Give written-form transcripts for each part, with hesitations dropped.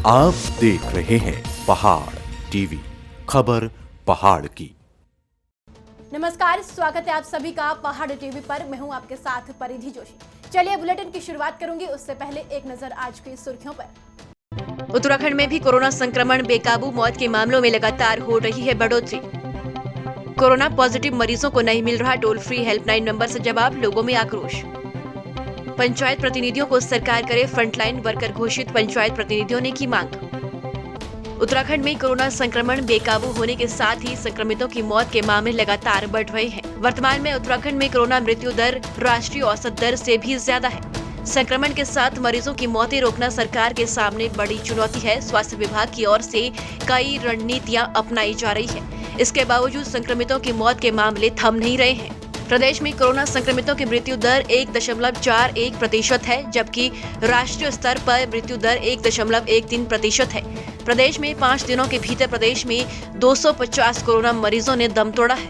आप देख रहे हैं पहाड़ टीवी, खबर पहाड़ की। नमस्कार, स्वागत है आप सभी का पहाड़ टीवी पर। मैं हूं आपके साथ परिधि जोशी। चलिए बुलेटिन की शुरुआत करूंगी, उससे पहले एक नजर आज की सुर्खियों पर। उत्तराखंड में भी कोरोना संक्रमण बेकाबू, मौत के मामलों में लगातार हो रही है बढ़ोतरी। कोरोना पॉजिटिव मरीजों को नहीं मिल रहा टोल फ्री हेल्पलाइन नंबर से जवाब, लोगों में आक्रोश। पंचायत प्रतिनिधियों को सरकार करे फ्रंटलाइन वर्कर घोषित, पंचायत प्रतिनिधियों ने की मांग। उत्तराखंड में कोरोना संक्रमण बेकाबू होने के साथ ही संक्रमितों की मौत के मामले लगातार बढ़ रहे हैं। वर्तमान में उत्तराखंड में कोरोना मृत्यु दर राष्ट्रीय औसत दर से भी ज्यादा है। संक्रमण के साथ मरीजों की मौतें रोकना सरकार के सामने बड़ी चुनौती है। स्वास्थ्य विभाग की ओर से कई रणनीतियां अपनाई जा रही है। इसके बावजूद संक्रमितों की मौत के मामले थम नहीं रहे हैं। प्रदेश में कोरोना संक्रमितों की मृत्यु दर 1.41% है, जबकि राष्ट्रीय स्तर पर मृत्यु दर 1.13% है। प्रदेश में 5 दिनों के भीतर प्रदेश में 250 कोरोना मरीजों ने दम तोड़ा है।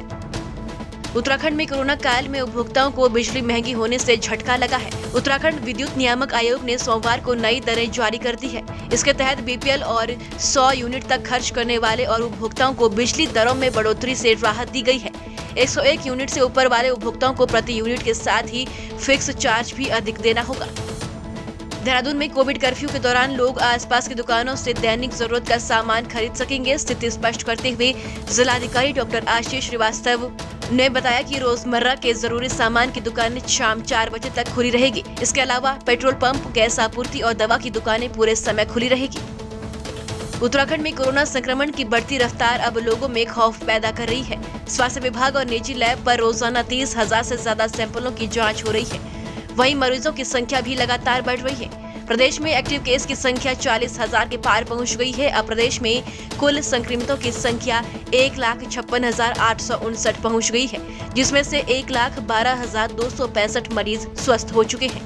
उत्तराखंड में कोरोना काल में उपभोक्ताओं को बिजली महंगी होने से झटका लगा है। उत्तराखंड विद्युत नियामक आयोग ने सोमवार को नई दरें जारी कर दी है। इसके तहत बीपीएल और 100 यूनिट तक खर्च करने वाले और उपभोक्ताओं को बिजली दरों में बढ़ोतरी से राहत दी गई है। 101 यूनिट से ऊपर वाले उपभोक्ताओं को प्रति यूनिट के साथ ही फिक्स चार्ज भी अधिक देना होगा। देहरादून में कोविड कर्फ्यू के दौरान लोग आसपास की दुकानों से दैनिक जरूरत का सामान खरीद सकेंगे। स्थिति स्पष्ट करते हुए जिलाधिकारी डॉक्टर आशीष श्रीवास्तव ने बताया कि रोजमर्रा के जरूरी सामान की दुकानें शाम 4 बजे तक खुली रहेगी। इसके अलावा पेट्रोल पंप, गैस आपूर्ति और दवा की दुकानें पूरे समय खुली रहेगी। उत्तराखंड में कोरोना संक्रमण की बढ़ती रफ्तार अब लोगों में खौफ पैदा कर रही है। स्वास्थ्य विभाग और निजी लैब पर रोजाना 30,000 से ज्यादा सैंपलों की जांच हो रही है। वहीं मरीजों की संख्या भी लगातार बढ़ रही है। प्रदेश में एक्टिव केस की संख्या 40,000 के पार पहुंच गई है। अब प्रदेश में कुल संक्रमितों की संख्या 1,56,859 पहुंच गई है, जिसमें से 1,12,265 मरीज स्वस्थ हो चुके हैं।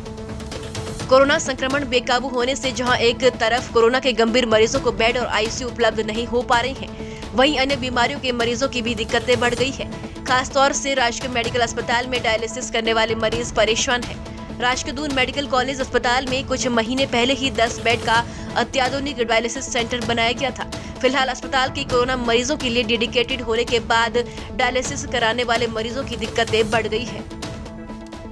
कोरोना संक्रमण बेकाबू होने से जहां एक तरफ कोरोना के गंभीर मरीजों को बेड और आईसीयू उपलब्ध नहीं हो पा रहे हैं, वहीं अन्य बीमारियों के मरीजों की भी दिक्कतें बढ़ गई है। खासतौर से राजकीय मेडिकल अस्पताल में डायलिसिस करने वाले मरीज परेशान हैं। राजकीय दून मेडिकल कॉलेज अस्पताल में कुछ महीने पहले ही 10 बेड का अत्याधुनिक डायलिसिस सेंटर बनाया गया था। फिलहाल अस्पताल के कोरोना मरीजों के लिए डेडिकेटेड होने के बाद डायलिसिस कराने वाले मरीजों की दिक्कतें बढ़ गई है।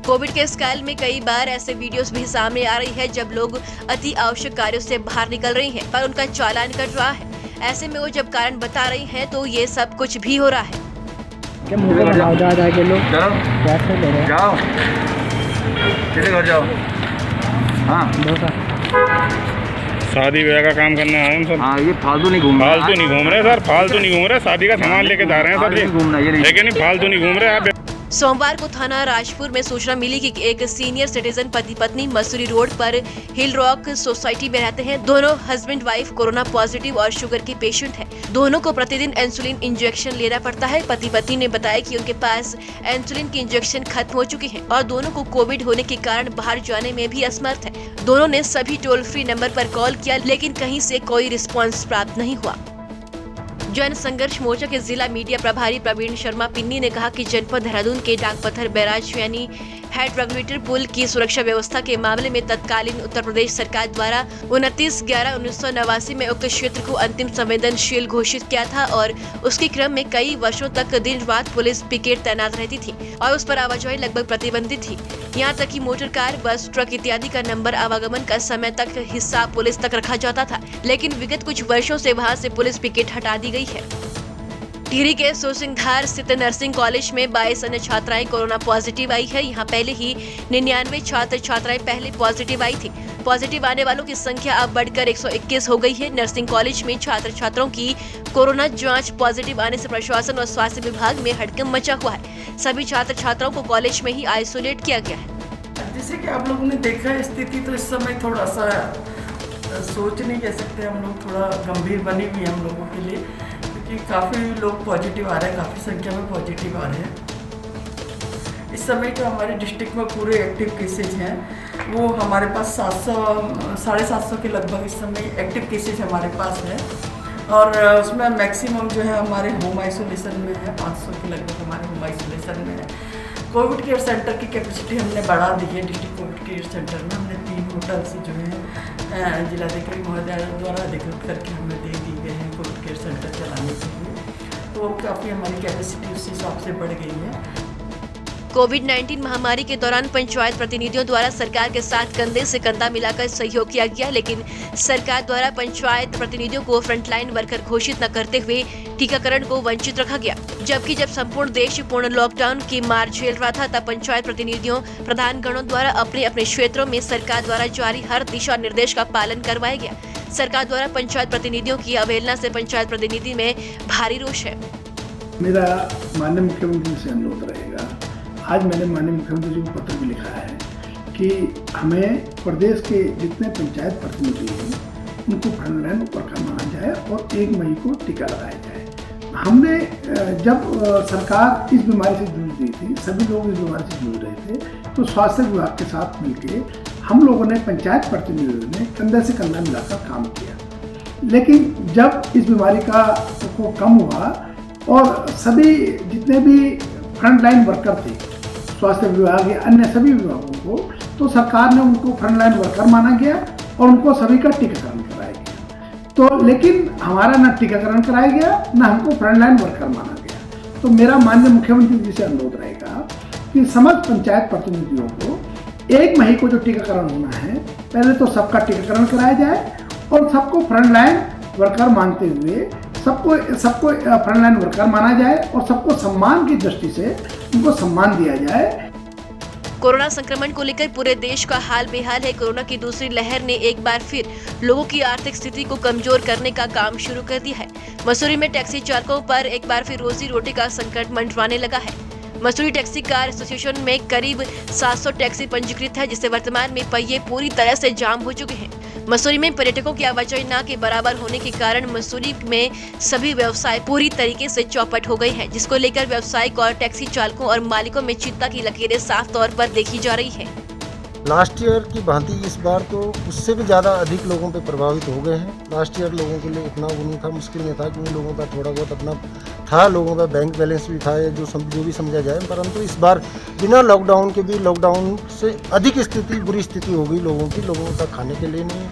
कोविड के इस काल में कई बार ऐसे वीडियोस भी सामने आ रही है जब लोग अति आवश्यक कार्यों से बाहर निकल रहे हैं पर उनका चालान कट रहा है। ऐसे में वो जब कारण बता रही हैं तो ये सब कुछ भी हो रहा है। शादी ब्याह का काम करने आए हम सर। हाँ, ये फालतू नहीं घूम रहे सर, फालतू नहीं घूम रहे। शादी का सामान लेके जा रहे हैं सर, लेकिन फालतू नहीं घूम रहे आप। सोमवार को थाना राजपुर में सूचना मिली कि एक सीनियर सिटीजन पति पत्नी मसूरी रोड पर हिल रॉक सोसाइटी में रहते हैं। दोनों हस्बैंड वाइफ कोरोना पॉजिटिव और शुगर के पेशेंट हैं। दोनों को प्रतिदिन इंसुलिन इंजेक्शन लेना पड़ता है। पति पत्नी ने बताया कि उनके पास इंसुलिन की इंजेक्शन खत्म हो चुके हैं और दोनों को कोविड होने के कारण बाहर जाने में भी असमर्थ है। दोनों ने सभी टोल फ्री नंबर पर कॉल किया, लेकिन कहीं से कोई रिस्पॉन्स प्राप्त नहीं हुआ। जन संघर्ष मोर्चा के जिला मीडिया प्रभारी प्रवीण शर्मा पिन्नी ने कहा कि जनपद देहरादून के डाकपत्थर बैराज यानी हेड रेगुलेटर पुल की सुरक्षा व्यवस्था के मामले में तत्कालीन उत्तर प्रदेश सरकार द्वारा 29/11/1989 में उक्त क्षेत्र को अंतिम संवेदनशील घोषित किया था और उसके क्रम में कई वर्षों तक दिन रात पुलिस पिकेट तैनात रहती थी और उस पर आवाजाही लगभग प्रतिबंधित थी। यहाँ तक कि मोटर कार, बस, ट्रक इत्यादि का नंबर आवागमन का समय तक हिस्सा पुलिस तक रखा जाता था, लेकिन विगत कुछ वर्षों से वहाँ से पुलिस पिकेट हटा दी गई है। टिहरी के सोसिंगधार स्थित नर्सिंग कॉलेज में 22 अन्य छात्राएं कोरोना पॉजिटिव आई है। यहाँ पहले ही 99 छात्र छात्राएं पहले पॉजिटिव आई थी। पॉजिटिव आने वालों की संख्या अब बढ़कर 121 हो गई है। नर्सिंग कॉलेज में छात्र छात्राओं की कोरोना जांच पॉजिटिव आने से प्रशासन और स्वास्थ्य विभाग में हड़कंप मचा हुआ है। सभी छात्र छात्राओं को कॉलेज में ही आइसोलेट किया गया है। जैसे कि आप लोगों ने देखा स्थिति तो इस समय थोड़ा सा सोच नहीं कह सकते, हम लोग थोड़ा गंभीर बनी हुई है हम लोगों के लिए, क्योंकि काफ़ी लोग पॉजिटिव आ रहे हैं, काफ़ी संख्या में पॉजिटिव आ रहे हैं। इस समय जो हमारे डिस्ट्रिक्ट में पूरे एक्टिव केसेज हैं वो हमारे पास 700-750 के लगभग इस समय एक्टिव केसेज हमारे पास है और उसमें मैक्सिमम जो है हमारे होम आइसोलेशन में है, 500 के लगभग हमारे होम आइसोलेशन में है। कोविड केयर सेंटर की कैपेसिटी हमने बढ़ा दी है। डिस्ट्रिक्ट कोविड केयर सेंटर में हमने 3 होटल्स जो है जिलाधिकारी महोदय द्वारा अधिकृत करके हमें दे दी गए हैं कोविड केयर सेंटर चलाने के लिए, तो काफ़ी हमारी कैपेसिटी उस हिसाब से बढ़ गई है। कोविड-19 महामारी के दौरान पंचायत प्रतिनिधियों द्वारा सरकार के साथ कंधे से कंधा मिलाकर सहयोग किया गया, लेकिन सरकार द्वारा पंचायत प्रतिनिधियों को फ्रंटलाइन वर्कर घोषित न करते हुए टीकाकरण को वंचित रखा गया। जबकि जब संपूर्ण देश पूर्ण लॉकडाउन की मार झेल रहा था, तब पंचायत प्रतिनिधियों प्रधानगणों द्वारा अपने अपने क्षेत्रों में सरकार द्वारा जारी हर दिशा निर्देश का पालन करवाया गया। सरकार द्वारा पंचायत प्रतिनिधियों की अवहेलना से पंचायत प्रतिनिधि में भारी रोष है। मेरा माननीय मुख्यमंत्री से अनुरोध रहेगा, आज मैंने माननीय मुख्यमंत्री जी को पत्र भी लिखा है कि हमें प्रदेश के जितने पंचायत प्रतिनिधि हैं उनको फ्रंटलाइन वर्कर माना जाए और 1 मई को टीका लगाया जाए। हमने जब सरकार इस बीमारी से जूझ रही थी, सभी लोग इस बीमारी से जूझ रहे थे, तो स्वास्थ्य विभाग के साथ मिलकर हम लोगों ने पंचायत प्रतिनिधियों ने कंधे से कंधा मिलाकर काम किया। लेकिन जब इस बीमारी का को कम हुआ और सभी जितने भी फ्रंटलाइन वर्कर थे, स्वास्थ्य विभाग या अन्य सभी विभागों को, तो सरकार ने उनको फ्रंटलाइन वर्कर माना गया और उनको सभी का टीकाकरण कराया गया। तो लेकिन हमारा न टीकाकरण कराया गया, न हमको फ्रंटलाइन वर्कर माना गया। तो मेरा माननीय मुख्यमंत्री जी से अनुरोध रहेगा कि समस्त पंचायत प्रतिनिधियों को 1 मई को जो टीकाकरण होना है, पहले तो सबका टीकाकरण कराया जाए और सबको फ्रंटलाइन वर्कर मानते हुए सबको फ्रंटलाइन वर्कर माना जाए और सबको सम्मान की दृष्टि से उनको सम्मान दिया जाए। कोरोना संक्रमण को लेकर पूरे देश का हाल बेहाल है। कोरोना की दूसरी लहर ने एक बार फिर लोगों की आर्थिक स्थिति को कमजोर करने का काम शुरू कर दिया है। मसूरी में टैक्सी चालकों पर एक बार फिर रोजी रोटी का संकट मंडराने लगा है। मसूरी टैक्सी कार एसोसिएशन में करीब 700 टैक्सी पंजीकृत है, जिससे वर्तमान में पहिए पूरी तरह से जाम हो चुके हैं। मसूरी में पर्यटकों की आवाजाही न के बराबर होने के कारण मसूरी में सभी व्यवसाय पूरी तरीके से चौपट हो गए हैं, जिसको लेकर व्यावसायिक और टैक्सी चालकों और मालिकों में चिंता की लकीरें साफ तौर पर देखी जा रही है। लास्ट ईयर की भांति इस बार तो उससे भी ज़्यादा अधिक लोगों पे प्रभावित हो गए हैं। लास्ट ईयर लोगों के लिए इतना वो नहीं था, मुश्किल नहीं था, क्योंकि लोगों का थोड़ा बहुत अपना था, लोगों का बैंक बैलेंस भी था, जो भी समझा जाए। परंतु इस बार बिना लॉकडाउन के भी लॉकडाउन से अधिक स्थिति, बुरी स्थिति हो गई लोगों की। लोगों का खाने के लिए नहीं,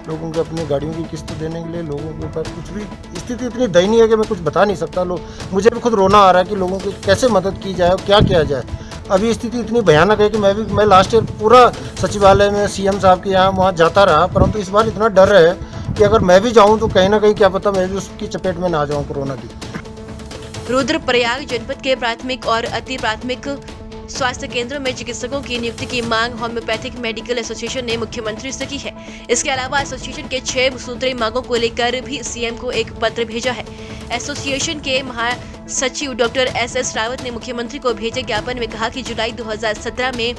लोगों के अपनी गाड़ियों की किस्त देने के लिए, लोगों के ऊपर कुछ भी स्थिति इतनी दयनीय है कि मैं कुछ बता नहीं सकता। मुझे भी खुद रोना आ रहा है कि लोगों की कैसे मदद की जाए और क्या किया जाए। अभी स्थिति इतनी भयानक है कि मैं लास्ट ईयर पूरा सचिवालय में सीएम साहब के यहाँ वहाँ जाता रहा, परंतु इस बार इतना डर है कि अगर मैं भी जाऊँ तो कहीं ना कहीं क्या पता मैं भी उसकी चपेट में ना जाऊँ कोरोना की। रुद्रप्रयाग जनपद के प्राथमिक और अति प्राथमिक स्वास्थ्य केंद्रों में चिकित्सकों की नियुक्ति की मांग होम्योपैथिक मेडिकल एसोसिएशन ने मुख्यमंत्री से की है। इसके अलावा एसोसिएशन के 6 सूत्री मांगों को लेकर भी सीएम को एक पत्र भेजा है। एसोसिएशन के महासचिव डॉक्टर एस रावत ने मुख्यमंत्री को भेजे ज्ञापन में कहा कि जुलाई 2017 में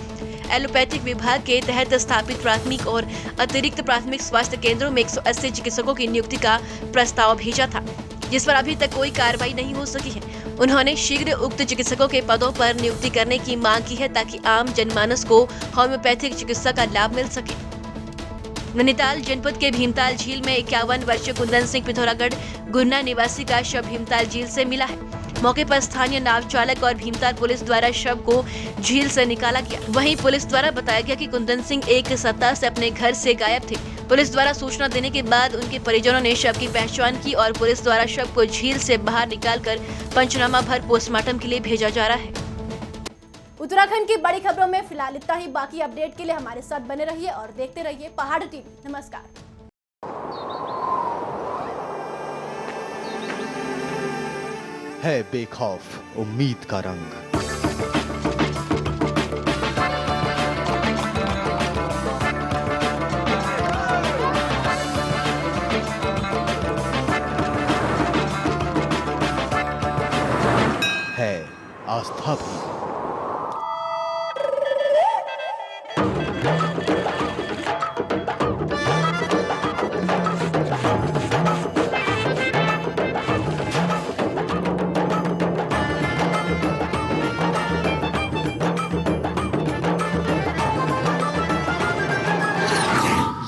एलोपैथिक विभाग के तहत स्थापित प्राथमिक और अतिरिक्त प्राथमिक स्वास्थ्य केंद्रों में 180 चिकित्सकों की नियुक्ति का प्रस्ताव भेजा था, जिस पर अभी तक कोई कार्रवाई नहीं हो सकी है। उन्होंने शीघ्र उक्त चिकित्सकों के पदों पर नियुक्ति करने की मांग की है, ताकि आम जनमानस को होम्योपैथिक चिकित्सा का लाभ मिल सके। नैनीताल जनपद के भीमताल झील में 51 वर्षीय कुंदन सिंह पिथौरागढ़ गुन्ना निवासी का शव भीमताल झील से मिला है। मौके पर स्थानीय नाव चालक और भीमताल पुलिस द्वारा शव को झील से निकाला गया। वहीं पुलिस द्वारा बताया गया कि कुंदन सिंह एक सप्ताह से अपने घर से गायब थे। पुलिस द्वारा सूचना देने के बाद उनके परिजनों ने शव की पहचान की और पुलिस द्वारा शव को झील से बाहर निकालकर पंचनामा भर पोस्टमार्टम के लिए भेजा जा रहा है। उत्तराखंड की बड़ी खबरों में फिलहाल इतना ही। बाकी अपडेट के लिए हमारे साथ बने रहिए और देखते रहिए पहाड़ टीवी। नमस्कार। है बेखौफ उम्मीद का रंग। है आस्था भी।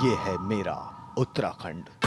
ये है मेरा उत्तराखंड।